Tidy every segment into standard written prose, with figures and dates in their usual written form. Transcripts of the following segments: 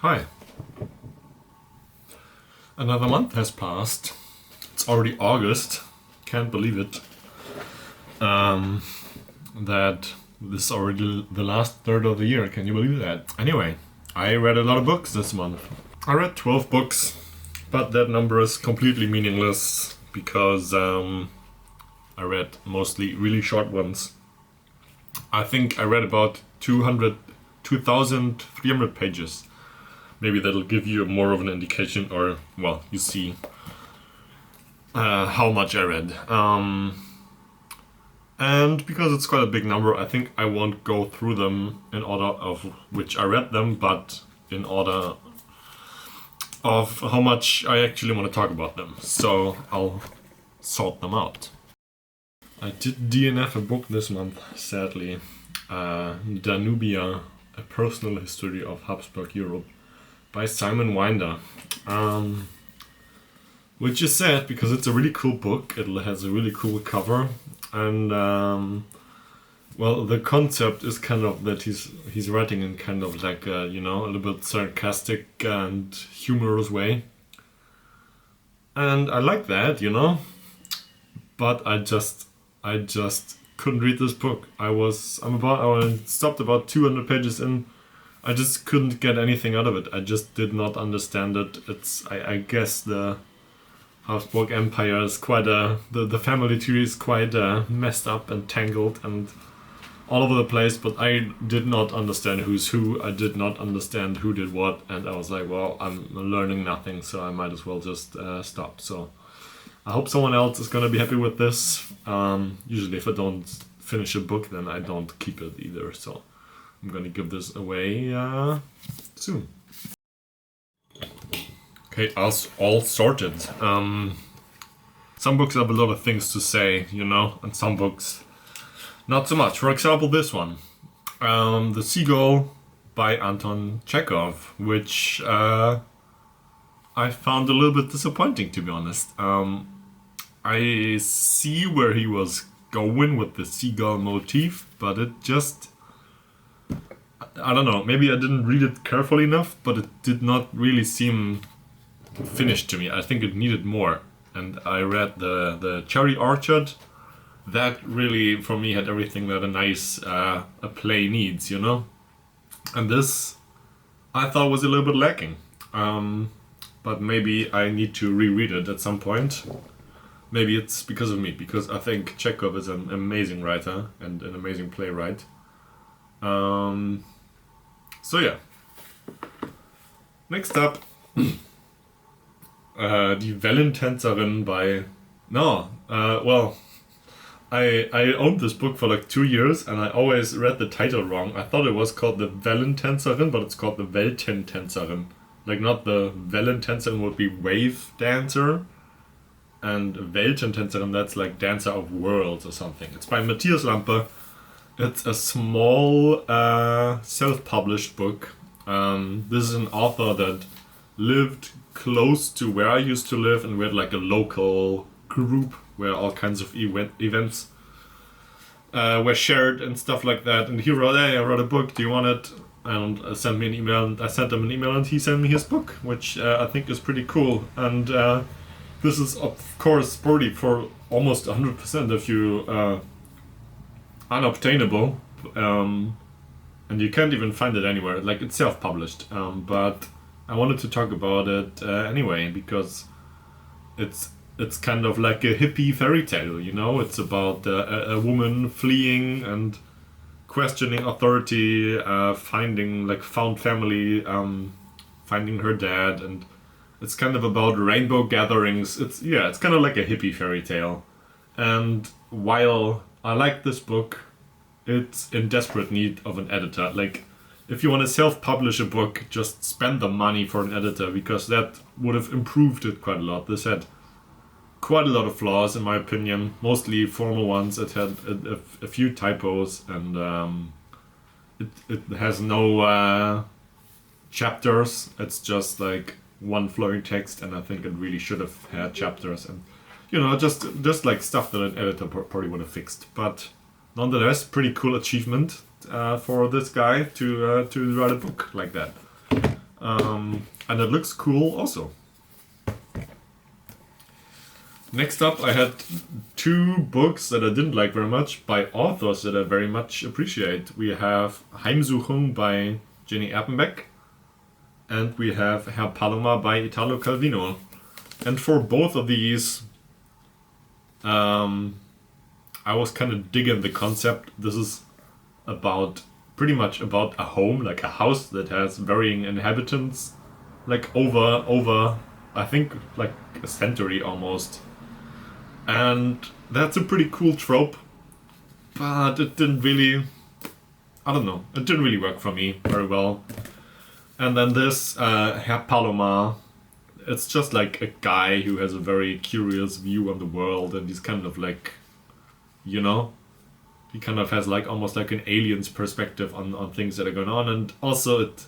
Hi. Another month has passed. It's already August. Can't believe it. That this is already the last third of the year. Can you believe that? Anyway, I read a lot of books this month. I read 12 books, but that number is completely meaningless because I read mostly really short ones. I think I read about 2,300 pages. Maybe that'll give you more of an indication, or, well, you see how much I read. And because it's quite a big number, I think I won't go through them in order of which I read them, but in order of how much I actually want to talk about them. So I'll sort them out. I did DNF a book this month, sadly. Danubia, A Personal History of Habsburg Europe by Simon Winder. Which is sad because it's a really cool book. It has a really cool cover. And well, the concept is kind of that he's writing in kind of like a, a little bit sarcastic and humorous way. And I like that, but I just couldn't read this book. I stopped about 200 pages in. I just couldn't get anything out of it. I just did not understand it. I guess the Habsburg Empire is quite the family tree is quite messed up and tangled and all over the place, but I did not understand who's who. I did not understand who did what, and I was like, well, I'm learning nothing, so I might as well just stop. So I hope someone else is gonna be happy with this. Usually if I don't finish a book, then I don't keep it either, so I'm gonna give this away soon. Okay, all sorted. Some books have a lot of things to say, and some books not so much. For example, this one, The Seagull by Anton Chekhov, which I found a little bit disappointing, to be honest. I see where he was going with the seagull motif, but it just, I don't know, maybe I didn't read it carefully enough, but it did not really seem finished to me. I think it needed more. And I read the Cherry Orchard. That really, for me, had everything that a nice a play needs, And this, I thought, was a little bit lacking. But maybe I need to reread it at some point. Maybe it's because of me, because I think Chekhov is an amazing writer and an amazing playwright. So yeah. Next up, Die Valentänzerin by... I owned this book for like 2 years and I always read the title wrong. I thought it was called the Valentänzerin, but it's called the Weltentänzerin. Like, not the Valentänzerin would be wave dancer, and Weltentänzerin, that's like dancer of worlds or something. It's by Matthias Lampe. It's a small self-published book. This is an author that lived close to where I used to live, and we had like a local group where all kinds of events were shared and stuff like that. And he wrote, hey, I wrote a book, do you want it? And sent me an email, and I sent him an email and he sent me his book, which I think is pretty cool. And this is of course pretty for almost 100% of you unobtainable, and you can't even find it anywhere. Like, it's self-published, but I wanted to talk about it anyway because it's kind of like a hippie fairy tale, It's about a woman fleeing and questioning authority, finding found family, finding her dad, and it's kind of about rainbow gatherings. It's kind of like a hippie fairy tale. And while I like this book, it's in desperate need of an editor. Like, if you want to self-publish a book, just spend the money for an editor, because that would have improved it quite a lot. This had quite a lot of flaws, in my opinion, mostly formal ones. It had a few typos, and it has no chapters. It's just like one flowing text, and I think it really should have had chapters, and just like stuff that an editor probably would have fixed. But nonetheless, pretty cool achievement for this guy to write a book like that. and it looks cool also. Next up, I had 2 books that I didn't like very much by authors that I very much appreciate. We have Heimsuchung by Jenny Erpenbeck, and we have Herr Paloma by Italo Calvino. And for both of these, I was kind of digging the concept. This is pretty much about a home, like a house that has varying inhabitants, like over I think like a century almost. And that's a pretty cool trope, but it didn't really, I don't know, it didn't really work for me very well. And then this Herr Paloma, it's just like a guy who has a very curious view on the world, and he's kind of like, you know, he kind of has like almost like an alien's perspective on things that are going on, and also it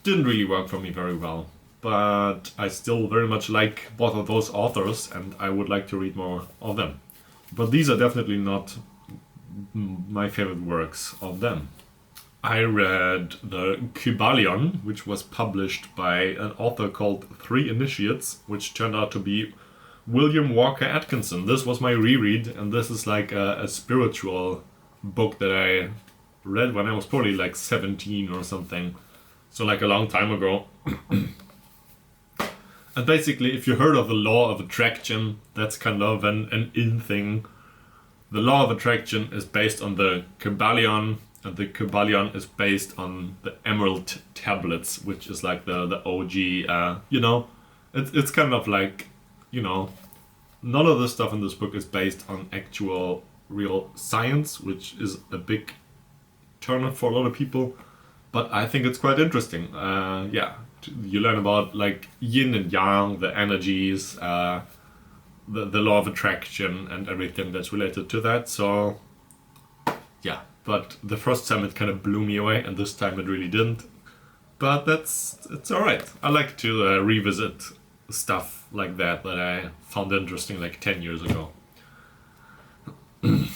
didn't really work for me very well. But I still very much like both of those authors, and I would like to read more of them. But these are definitely not my favorite works of them. I read the Cubalion, which was published by an author called Three Initiates, which turned out to be William Walker Atkinson. This was my reread, and this is like a spiritual book that I read when I was probably like 17 or something. So like a long time ago. And basically, if you heard of the law of attraction, that's kind of an in thing. The law of attraction is based on the Cubalion, and the Cubalion is based on the Emerald Tablets, which is like the OG, you know, it's kind of like, you know, none of the stuff in this book is based on actual real science, which is a big turn for a lot of people, but I think it's quite interesting. Yeah. You learn about like yin and yang, the energies, the law of attraction, and everything that's related to that. So, yeah. But the first time it kind of blew me away, and this time it really didn't. But it's all right. I like to revisit stuff like that I found interesting like 10 years ago. I'm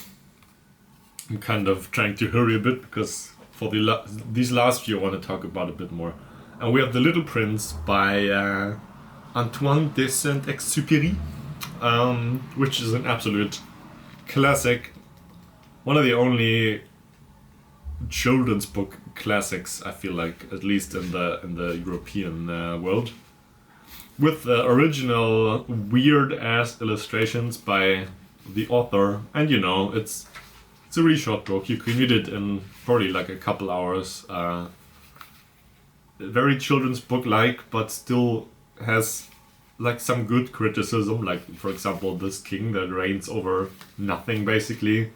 kind of trying to hurry a bit because for these last few I want to talk about a bit more. And we have The Little Prince by Antoine de Saint-Exupéry, which is an absolute classic. One of the only children's book classics, I feel like, at least in the European world. With the original weird-ass illustrations by the author. And you know, it's a really short book. You can read it in probably like a couple hours. Very children's book-like, but still has like some good criticism, like for example this king that reigns over nothing basically,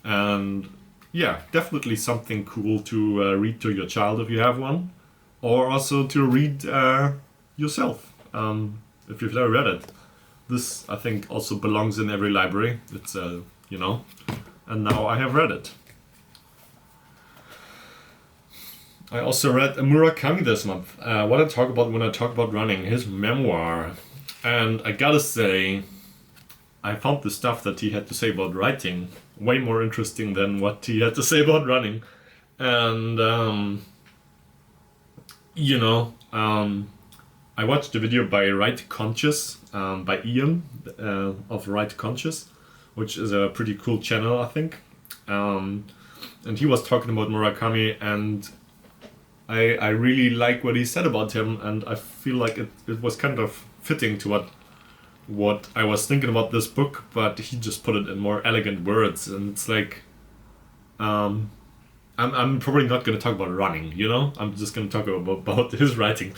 and yeah, definitely something cool to read to your child if you have one, or also to read yourself if you've never read it. This I think also belongs in every library. It's you know, and now I have read it. I also read Murakami this month. What I talk about when I talk about running, his memoir. And I gotta say, I found the stuff that he had to say about writing way more interesting than what he had to say about running. And, you know, I watched a video by Right Conscious, by Ian of Right Conscious, which is a pretty cool channel, I think. And he was talking about Murakami, and I really like what he said about him, and I feel like it was kind of fitting to what I was thinking about this book, but he just put it in more elegant words, and it's like, I'm probably not going to talk about running, you know? I'm just going to talk about his writing.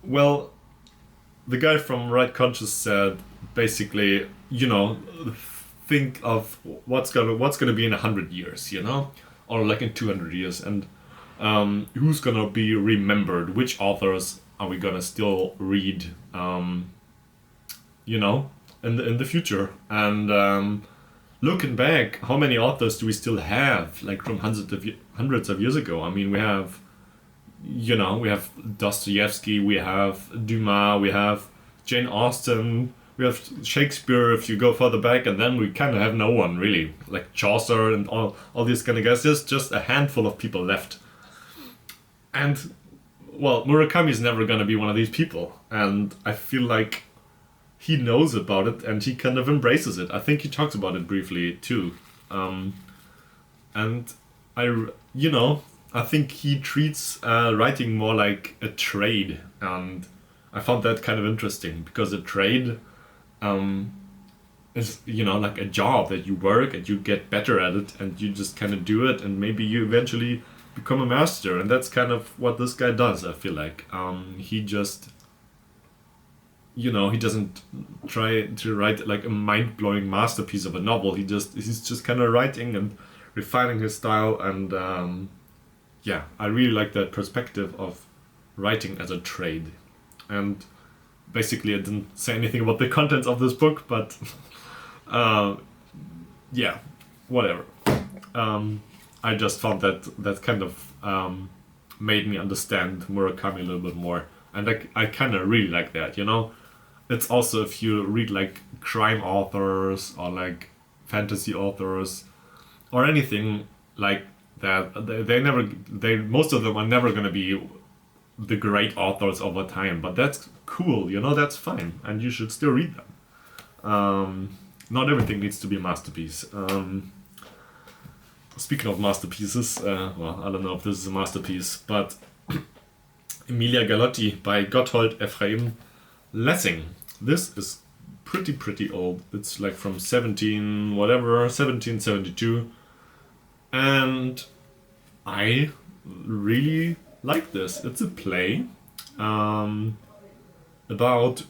Well, the guy from Right Conscious said, basically, you know, think of what's gonna be in 100 years, you know? Or like in 200 years, and who's gonna be remembered? Which authors are we gonna still read? You know, in the future. And looking back, how many authors do we still have? Like from hundreds of years ago. I mean, we have, you know, we have Dostoevsky, we have Dumas, we have Jane Austen. We have Shakespeare if you go further back, and then we kind of have no one really, like Chaucer and all these kind of guys. There's just a handful of people left. And, well, Murakami is never gonna be one of these people. And I feel like he knows about it and he kind of embraces it. I think he talks about it briefly too. And I think he treats writing more like a trade. And I found that kind of interesting because a trade is, like a job that you work and you get better at it and you just kind of do it and maybe you eventually become a master. And that's kind of what this guy does, I feel like. He just, he doesn't try to write like a mind-blowing masterpiece of a novel. He's just kind of writing and refining his style. And I really like that perspective of writing as a trade. And basically I didn't say anything about the contents of this book, but whatever. I just found that kind of made me understand Murakami a little bit more. And I kind of really like that, It's also, if you read like crime authors or like fantasy authors or anything like that, most of them are never going to be the great authors over time, but that's cool, that's fine, and you should still read them. Not everything needs to be a masterpiece. Speaking of masterpieces, I don't know if this is a masterpiece, but Amelia Galotti by Gotthold Ephraim Lessing. This is pretty old. It's like from 1772. And I really like this. It's a play about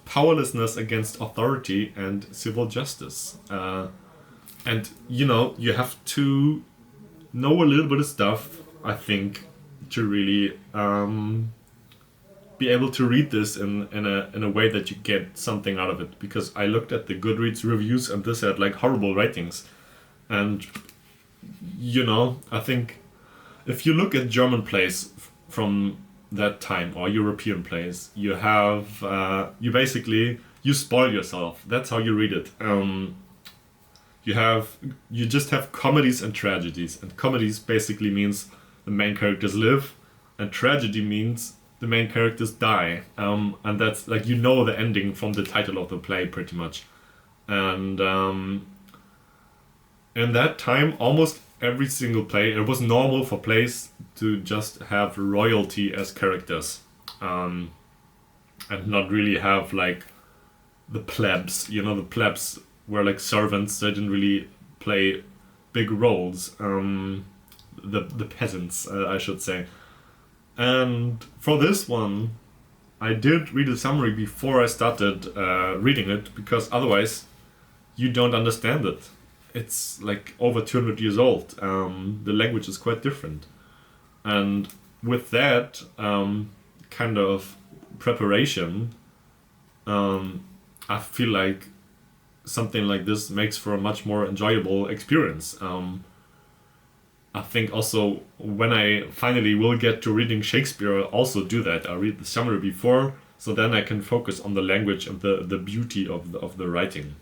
powerlessness against authority and civil justice. And you have to know a little bit of stuff, I think, to really be able to read this in a way that you get something out of it. Because I looked at the Goodreads reviews and this had like horrible ratings. And I think if you look at German plays from that time or European plays, you have you spoil yourself. That's how you read it. You just have comedies and tragedies, and comedies basically means the main characters live, and tragedy means the main characters die. And that's like the ending from the title of the play pretty much. And in that time, almost every single play, it was normal for plays to just have royalty as characters, and not really have like the plebs. The plebs were like servants. They didn't really play big roles. The peasants, I should say. And for this one, I did read a summary before I started reading it, because otherwise you don't understand it. It's like over 200 years old. The language is quite different. And with that kind of preparation, I feel like something like this makes for a much more enjoyable experience. I think also when I finally will get to reading Shakespeare, I'll also do that. I'll read the summary before, so then I can focus on the language and the beauty of the writing.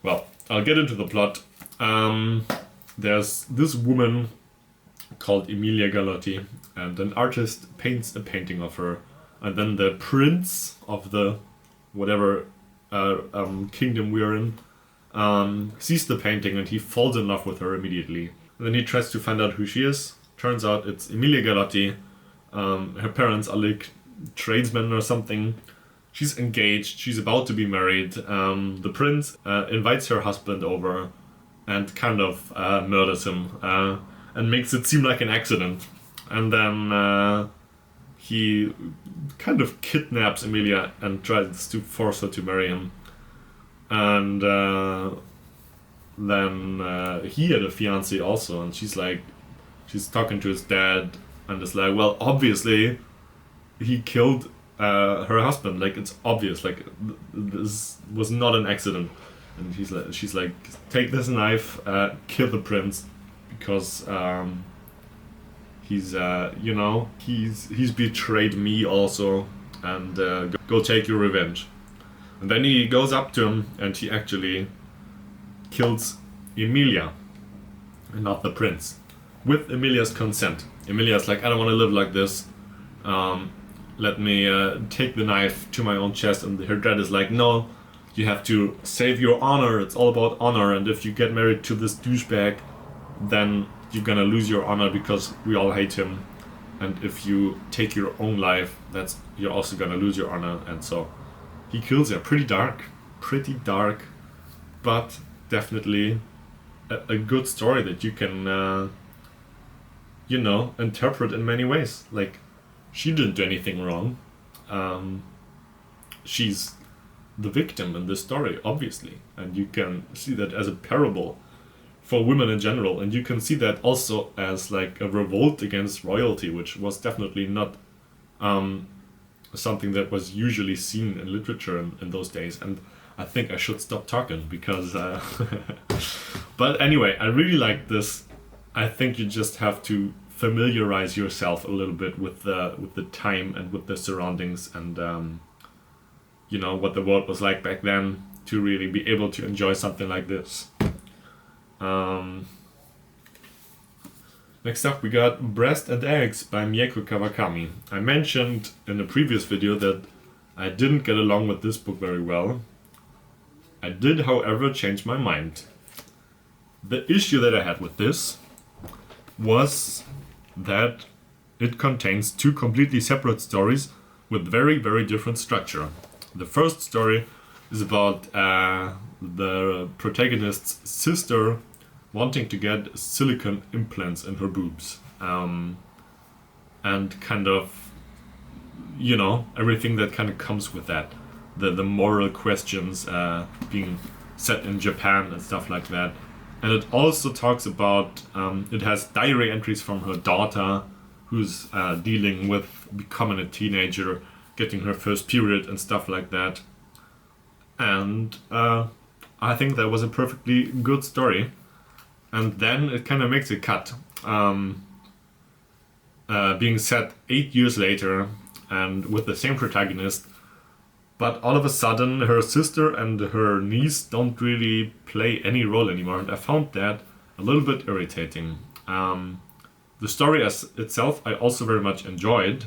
Well, I'll get into the plot. There's this woman called Amelia Galotti, and an artist paints a painting of her, and then the prince of the whatever kingdom we're in sees the painting and he falls in love with her immediately. And then he tries to find out who she is. Turns out it's Amelia Galotti. Her parents are like tradesmen or something. She's engaged, she's about to be married. The prince invites her husband over and kind of murders him and makes it seem like an accident. And then he kind of kidnaps Amelia and tries to force her to marry him. And then he had a fiancée also, and she's talking to his dad and is like, well, obviously he killed her husband, like it's obvious, like this was not an accident. And she's like, take this knife, kill the prince, because he's betrayed me also, and go take your revenge. And then he goes up to him and he actually kills Emilia and not the prince. with Amelia's consent. Amelia's like, I don't want to live like this. Let me take the knife to my own chest. And her dad is like, no, you have to save your honor. It's all about honor. And if you get married to this douchebag, then you're gonna lose your honor because we all hate him. And if you take your own life, you're also gonna lose your honor. And so he kills her. Pretty dark, but definitely a good story that you can, interpret in many ways. Like, she didn't do anything wrong. She's the victim in this story, obviously, and you can see that as a parable for women in general, and you can see that also as like a revolt against royalty, which was definitely not something that was usually seen in literature in those days. And I think I should stop talking because but anyway, I really like this. I think you just have to familiarize yourself a little bit with the time and with the surroundings and what the world was like back then to really be able to enjoy something like this. Next up we got Breast and Eggs by Mieko Kavakami. I mentioned in a previous video that I didn't get along with this book very well. I did, however, change my mind. The issue that I had with this was that it contains two completely separate stories with very, very different structure. The first story is about the protagonist's sister wanting to get silicone implants in her boobs. And kind of, everything that kind of comes with that. The moral questions being set in Japan and stuff like that. And it also talks about, it has diary entries from her daughter who's dealing with becoming a teenager, getting her first period and stuff like that. And I think that was a perfectly good story. And then it kind of makes a cut. Being set 8 years later and with the same protagonist. But all of a sudden, her sister and her niece don't really play any role anymore. And I found that a little bit irritating. The story as itself, I also very much enjoyed.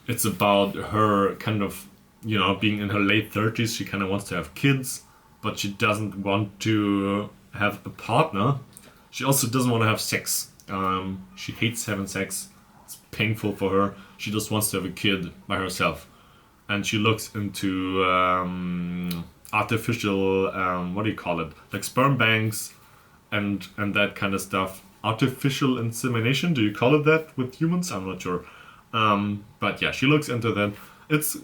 It's about her kind of, being in her late 30s. She kind of wants to have kids, but she doesn't want to have a partner. She also doesn't want to have sex. She hates having sex. It's painful for her. She just wants to have a kid by herself. And she looks into artificial, like sperm banks and that kind of stuff. Artificial insemination, do you call it that with humans? I'm not sure. But yeah, she looks into that. It's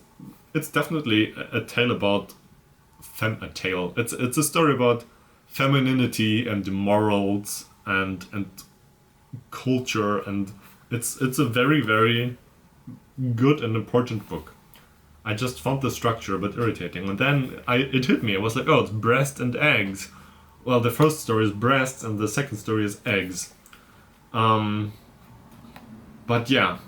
definitely a tale about It's a story about femininity and morals and culture, and it's a very, very good and important book. I just found the structure a bit irritating, and then it hit me. I was like, oh, it's breast and eggs. Well, the first story is breasts and the second story is eggs. But yeah,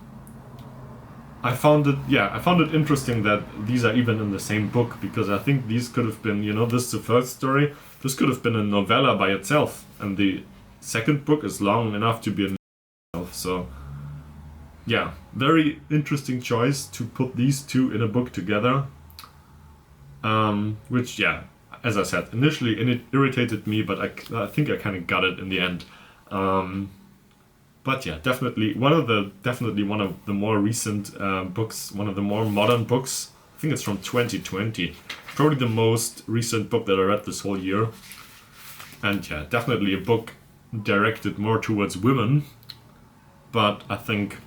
I found it interesting that these are even in the same book, because I think these could have been, this is the first story, this could have been a novella by itself, and the second book is long enough to be a novella. So yeah, very interesting choice to put these two in a book together. Which, yeah, as I said, initially it irritated me, but I think I kind of got it in the end. But yeah, definitely one of the more recent books, one of the more modern books. I think it's from 2020. Probably the most recent book that I read this whole year. And yeah, definitely a book directed more towards women. But I think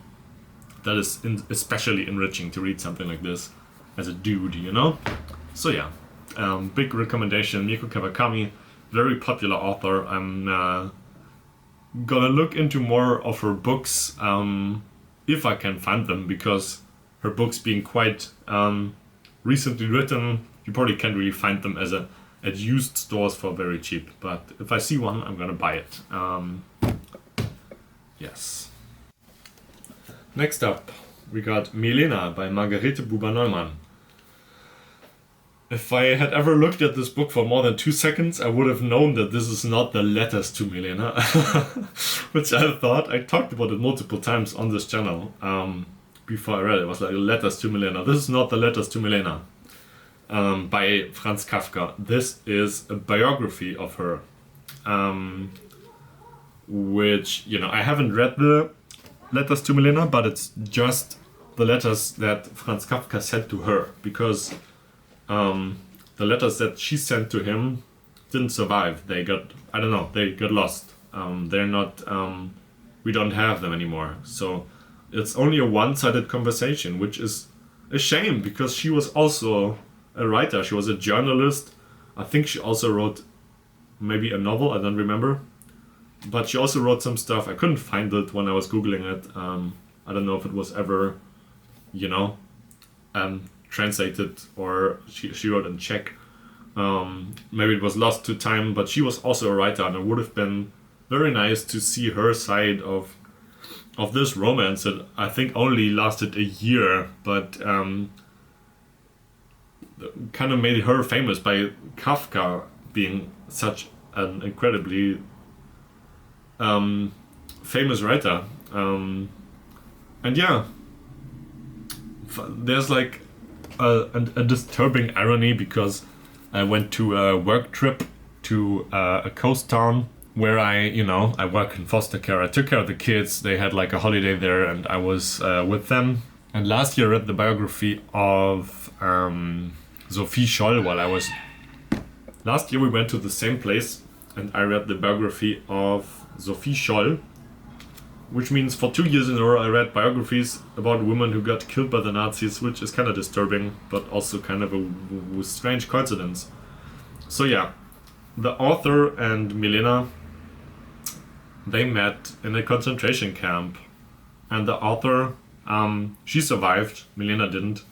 that is especially enriching to read something like this as a dude, So yeah, big recommendation. Mieko Kawakami, very popular author. I'm gonna look into more of her books if I can find them, because her books being quite recently written, you probably can't really find them at used stores for very cheap. But if I see one, I'm gonna buy it. Yes. Next up, we got Milina by Margarete Buber-Neumann. If I had ever looked at this book for more than 2 seconds, I would have known that this is not the letters to Milina, which I thought I talked about it multiple times on this channel. Before I read it, it was like letters to Milena. This is not the letters to Milena by Franz Kafka. This is a biography of her, which, you know, I haven't read the letters to Milena, but it's just the letters that Franz Kafka sent to her, because the letters that she sent to him didn't survive. They got, I don't know, they got lost. They're not, we don't have them anymore. So it's only a one-sided conversation, which is a shame, because she was also a writer. She was a journalist. I think she also wrote maybe a novel, I don't remember. But she also wrote some stuff. I couldn't find it when I was Googling it. I don't know if it was ever, you know, translated, or she wrote in Czech. Maybe it was lost to time, but she was also a writer, and it would have been very nice to see her side of this romance that I think only lasted a year, but kind of made her famous by Kafka being such an incredibly famous writer. And yeah, there's like a disturbing irony, because I went to a work trip to a coast town where I work in foster care. I took care of the kids. They had like a holiday there, and I was with them. And last year I read the biography of Sophie Scholl while I was... Last year we went to the same place, and I read the biography of Sophie Scholl, which means for 2 years in a row I read biographies about women who got killed by the Nazis, which is kind of disturbing, but also kind of a strange coincidence. So yeah, the author and Milena, they met in a concentration camp, and the author, she survived, Milena didn't.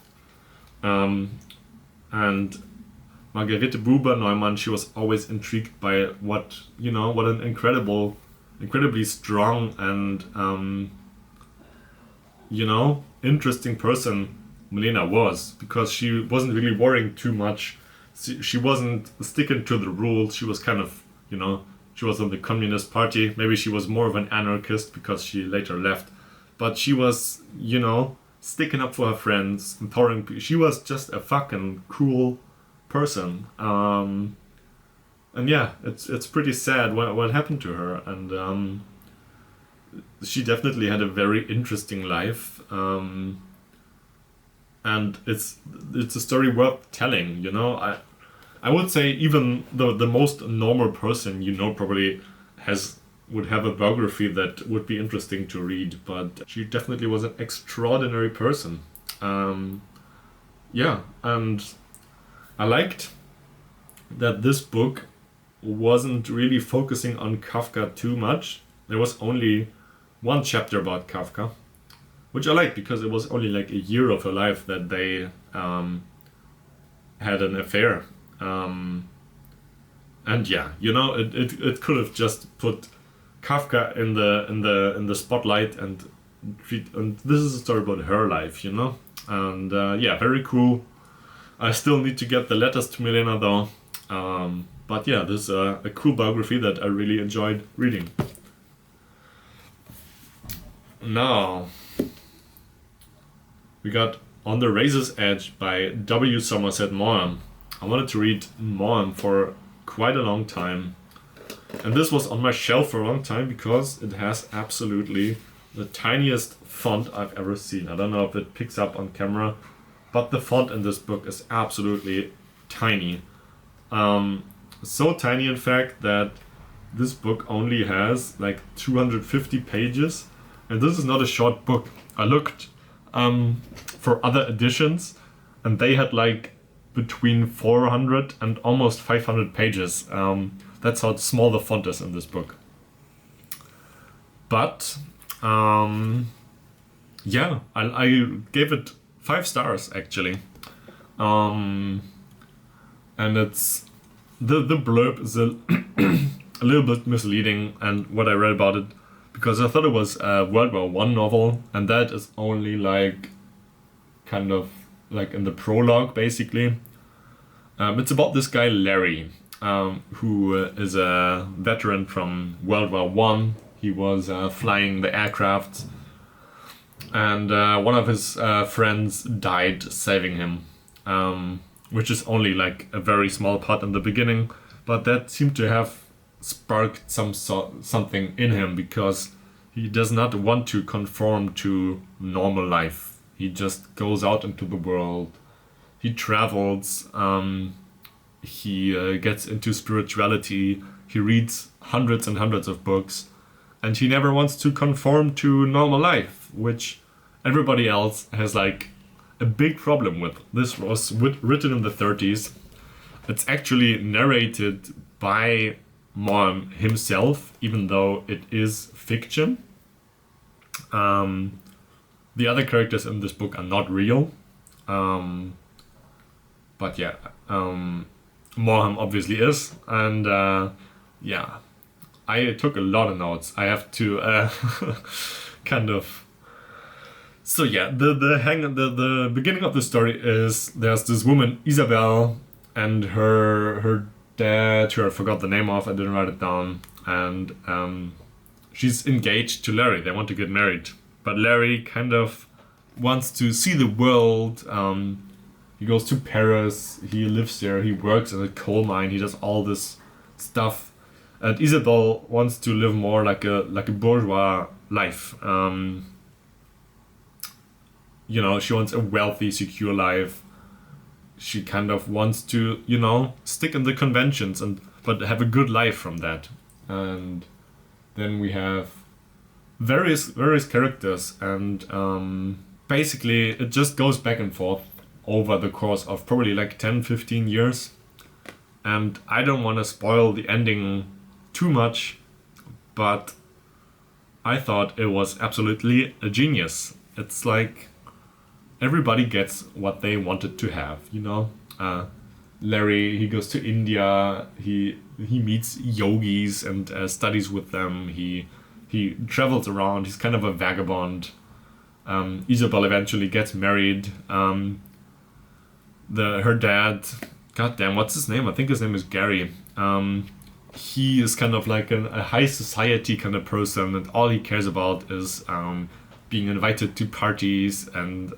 And Margarete Buber-Neumann, she was always intrigued by what an incredibly strong and interesting person Milena was, because she wasn't really worrying too much. She wasn't sticking to the rules. She was kind of, she was on the Communist Party. Maybe she was more of an anarchist because she later left. But she was, sticking up for her friends, empowering people. She was just a fucking cool person. And yeah, it's pretty sad what happened to her. And she definitely had a very interesting life. And it's a story worth telling, I would say even the most normal person, probably would have a biography that would be interesting to read, but she definitely was an extraordinary person. Yeah, and I liked that this book wasn't really focusing on Kafka too much. There was only one chapter about Kafka, which I liked, because it was only like a year of her life that they had an affair. And yeah, it could have just put Kafka in the spotlight and this is a story about her life, and yeah, very cool. I still need to get the letters to Milena though, but yeah, this is a cool biography that I really enjoyed reading. Now we got On the Razor's Edge by W. Somerset Maugham. I wanted to read Maugham for quite a long time, and this was on my shelf for a long time because it has absolutely the tiniest font I've ever seen. I don't know if it picks up on camera, but the font in this book is absolutely tiny. So tiny, in fact, that this book only has like 250 pages, and this is not a short book. I looked for other editions, and they had like between 400 and almost 500 pages. That's how small the font is in this book. But yeah, I gave it 5 stars actually. And it's the blurb is a little bit misleading, and what I read about it, because I thought it was a World War I novel, and that is only like kind of like in the prologue basically. It's about this guy Larry, who is a veteran from World War One. He was flying the aircraft, and one of his friends died saving him, which is only like a very small part in the beginning, but that seemed to have sparked something in him, because he does not want to conform to normal life. He just goes out into the world. He travels. He gets into spirituality. He reads hundreds and hundreds of books, and he never wants to conform to normal life, which everybody else has like a big problem with. This was written in the 30s. It's actually narrated by Moore himself, even though it is fiction. The other characters in this book are not real. But yeah, Morham obviously is. And yeah, I took a lot of notes. I have to kind of... So yeah, the beginning of the story is there's this woman, Isabel, and her dad, who I forgot the name of, I didn't write it down, and she's engaged to Larry. They want to get married, but Larry kind of wants to see the world. He goes to Paris, he lives there, he works in a coal mine, he does all this stuff, and Isabel wants to live more like a bourgeois life. You know, she wants a wealthy, secure life. She kind of wants to, you know, stick in the conventions but have a good life from that. And then we have various characters, and basically it just goes back and forth over the course of probably like 10-15 years. And I don't want to spoil the ending too much, but I thought it was absolutely a genius. It's like everybody gets what they wanted to have, you know. Larry, he goes to India, he meets yogis and studies with them. He travels around. He's kind of a vagabond. Isabel eventually gets married. Her dad, goddamn, what's his name? I think his name is Gary. He is kind of like a high society kind of person, and all he cares about is being invited to parties and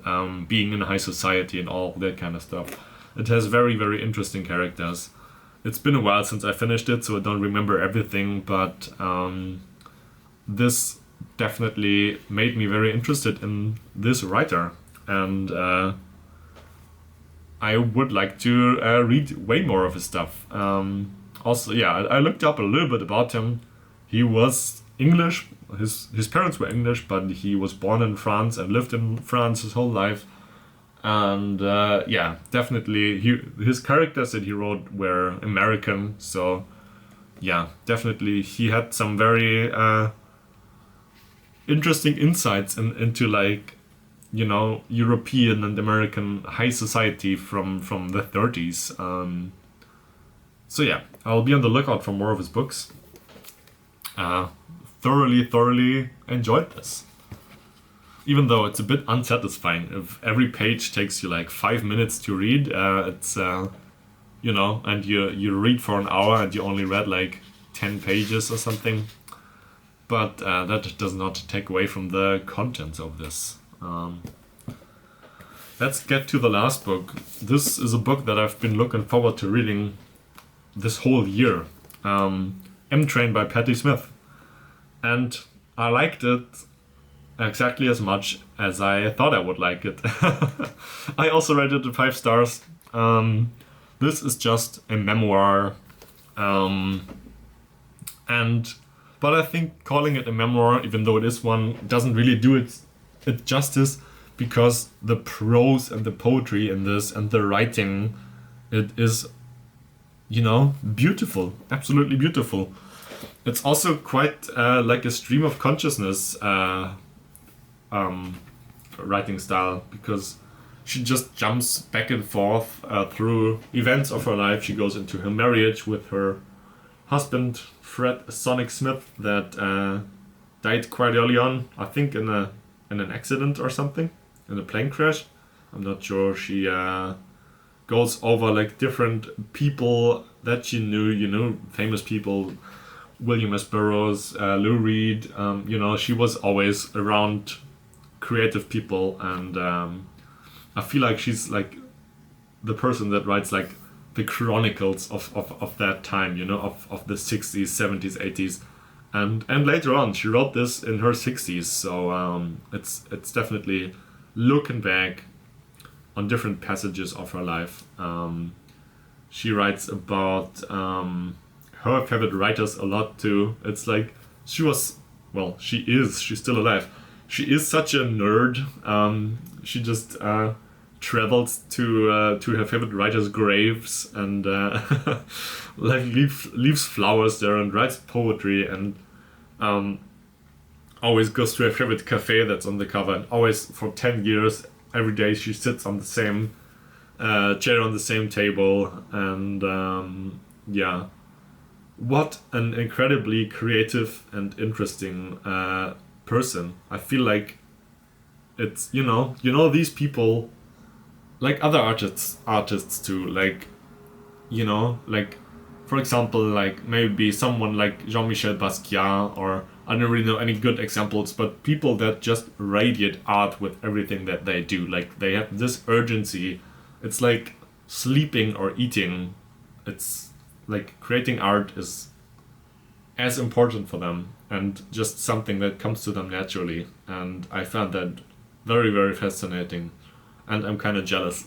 being in high society and all that kind of stuff. It has very, very interesting characters. It's been a while since I finished it, so I don't remember everything, but this definitely made me very interested in this writer, and I would like to read way more of his stuff. Also, yeah, I looked up a little bit about him. He was English. His parents were English, but he was born in France and lived in France his whole life. And yeah, definitely his characters that he wrote were American. So yeah, definitely he had some very interesting insights into, like, you know, European and American high society from the 30s. So yeah, I'll be on the lookout for more of his books. Thoroughly enjoyed this. Even though it's a bit unsatisfying. If every page takes you like 5 minutes to read, it's, you know, and you read for an hour and you only read like 10 pages or something. But that does not take away from the contents of this. Let's get to the last book. This is a book that I've been looking forward to reading this whole year. Mtrain by Patti Smith. And I liked it exactly as much as I thought I would like it. I also rated it 5 stars. This is just a memoir. But I think calling it a memoir, even though it is one, doesn't really do it justice, because the prose and the poetry in this and the writing, it is, you know, beautiful, absolutely beautiful. It's also quite like a stream of consciousness writing style, because she just jumps back and forth through events of her life. She goes into her marriage with her husband, Fred Sonic Smith, that died quite early on, I think in an accident or something, in a plane crash. I'm not sure. She goes over like different people that she knew, you know, famous people, William S. Burroughs, Lou Reed. You know, she was always around creative people, and I feel like she's like the person that writes like the chronicles of that time, you know, of the 60s, 70s, 80s. And later on, she wrote this in her 60s, so it's definitely looking back on different passages of her life. She writes about her favorite writers a lot too. It's like she's still alive. She is such a nerd. She just travels to her favorite writers' graves and like leaves flowers there and writes poetry, and always goes to her favorite cafe that's on the cover, and always for 10 years every day she sits on the same chair on the same table, and yeah, what an incredibly creative and interesting person. I feel like it's you know these people, like other artists too, like, you know, like for example, like maybe someone like Jean-Michel Basquiat, or I don't really know any good examples, but people that just radiate art with everything that they do. Like they have this urgency. It's like sleeping or eating. It's like creating art is as important for them, and just something that comes to them naturally. And I found that very, very fascinating, and I'm kind of jealous.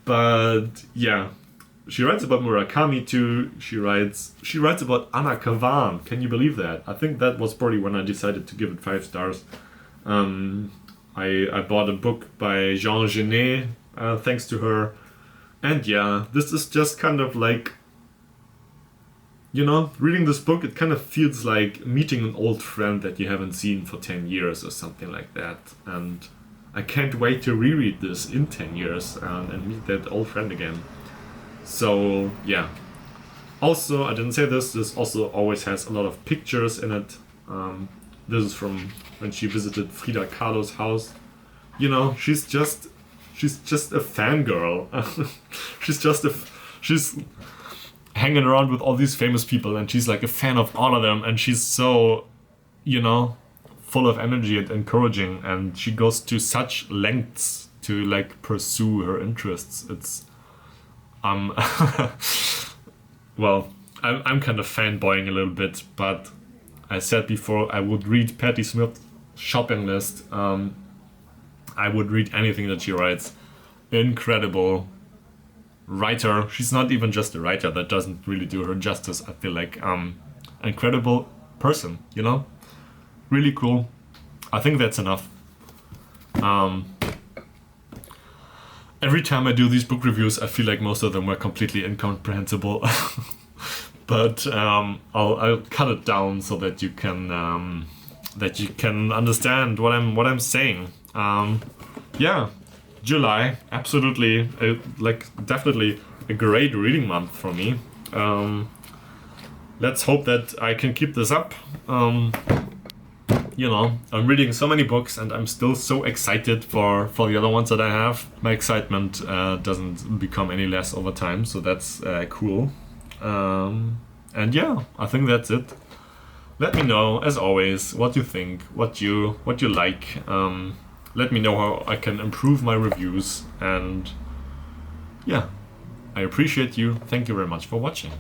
But yeah, she writes about Murakami too. She writes about Anna Kavan. Can you believe that? I think that was probably when I decided to give it 5 stars. I bought a book by Jean Genet, thanks to her. And yeah, this is just kind of like, you know, reading this book, it kind of feels like meeting an old friend that you haven't seen for 10 years or something like that. And I can't wait to reread this in 10 years and meet that old friend again. So yeah. Also, I didn't say this also always has a lot of pictures in it. This is from when she visited Frida Kahlo's house. You know, she's just a fangirl. she's hanging around with all these famous people, and she's like a fan of all of them, and she's so, you know, full of energy and encouraging, and she goes to such lengths to like pursue her interests. It's well, I'm kind of fanboying a little bit, but I said before I would read Patti Smith's shopping list. I would read anything that she writes. Incredible writer. She's not even just a writer. That doesn't really do her justice. I feel like incredible person, you know? Really cool. I think that's enough. Every time I do these book reviews, I feel like most of them were completely incomprehensible. But I'll cut it down so that you can understand what I'm saying. Yeah, July, absolutely, definitely a great reading month for me. Let's hope that I can keep this up. You know, I'm reading so many books, and I'm still so excited for the other ones that I have. My excitement doesn't become any less over time, so that's cool. And yeah, I think that's it. Let me know, as always, what you think, what you like. Let me know how I can improve my reviews, and yeah, I appreciate you. Thank you very much for watching.